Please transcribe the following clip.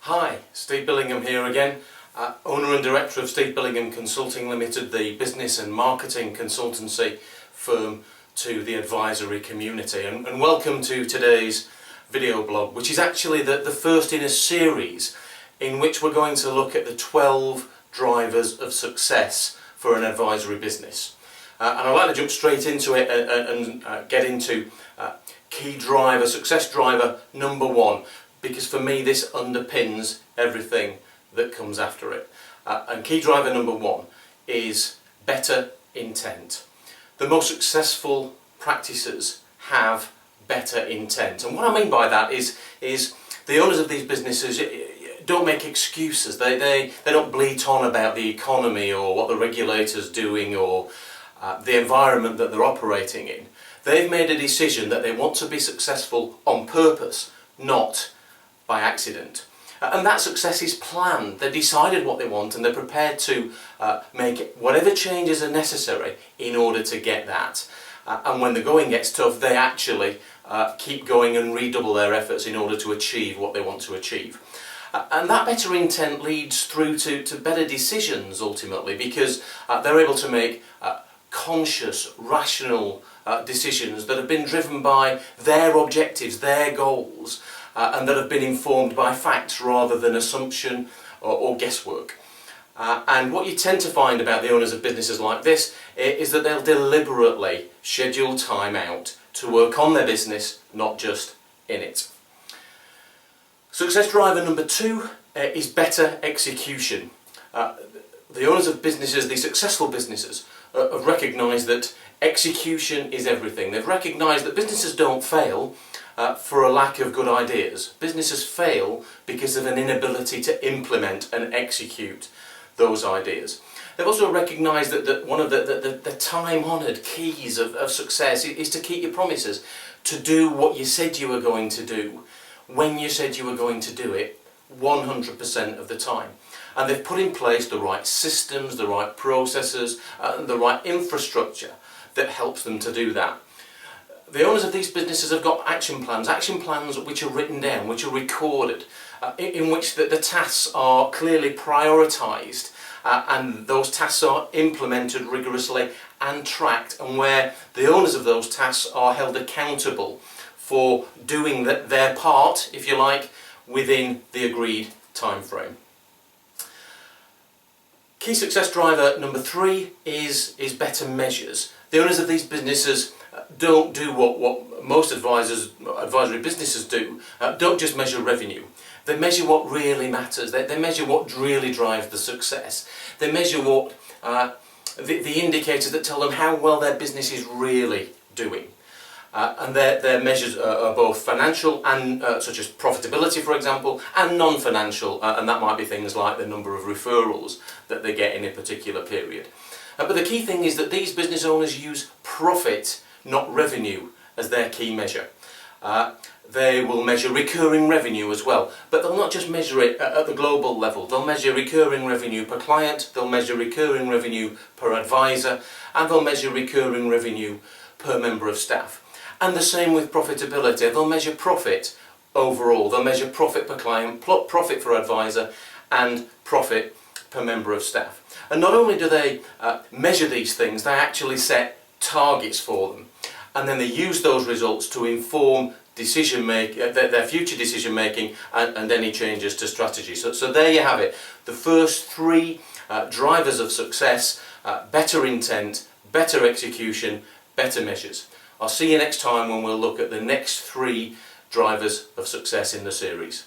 Hi, Steve Billingham here again, owner and director of Steve Billingham Consulting Limited, the business and marketing consultancy firm to the advisory community. And welcome to today's video blog, which is actually the first in a series in which we're going to look at the 12 drivers of success for an advisory business. And I'd like to jump straight into it and get into key driver, success driver number one, because for me this underpins everything that comes after it. And key driver number one is better intent. The most successful practices have better intent. And what I mean by that is the owners of these businesses don't make excuses. They don't bleat on about the economy or what the regulator's doing or the environment that they're operating in. They've made a decision that they want to be successful on purpose, not by accident. And that success is planned. They've decided what they want and they're prepared to make whatever changes are necessary in order to get that. And when the going gets tough, they actually keep going and redouble their efforts in order to achieve what they want to achieve. And that better intent leads through to better decisions ultimately, because they're able to make conscious, rational decisions that have been driven by their objectives, their goals, and that have been informed by facts rather than assumption or guesswork. And what you tend to find about the owners of businesses like this is that they'll deliberately schedule time out to work on their business, not just in it. Success driver number two is better execution. The owners of businesses, the successful businesses, have recognised that execution is everything. They've recognised that businesses don't fail for a lack of good ideas. Businesses fail because of an inability to implement and execute those ideas. They've also recognised that one of the time-honoured keys of success is to keep your promises, to do what you said you were going to do, when you said you were going to do it, 100% of the time. And they've put in place the right systems, the right processes, and the right infrastructure that helps them to do that. The owners of these businesses have got action plans which are written down, which are recorded, in which the tasks are clearly prioritised, and those tasks are implemented rigorously and tracked, and where the owners of those tasks are held accountable for doing their part, if you like, within the agreed time frame. Key success driver number three is better measures. The owners of these businesses don't do what most advisory businesses do. Don't just measure revenue. They measure what really matters. They measure what really drives the success. They measure what the indicators that tell them how well their business is really doing. And their measures are both financial and such as profitability, for example, and non-financial, and that might be things like the number of referrals that they get in a particular period. But the key thing is that these business owners use profit, not revenue, as their key measure. They will measure recurring revenue as well, but they'll not just measure it at the global level. They'll measure recurring revenue per client, they'll measure recurring revenue per advisor, and they'll measure recurring revenue per member of staff. And the same with profitability. They'll measure profit overall. They'll measure profit per client, profit for advisor, and profit per member of staff. And not only do they measure these things, they actually set targets for them. And then they use those results to inform their future decision making and any changes to strategy. So there you have it. The first three drivers of success: better intent, better execution, better measures. I'll see you next time when we'll look at the next three drivers of success in the series.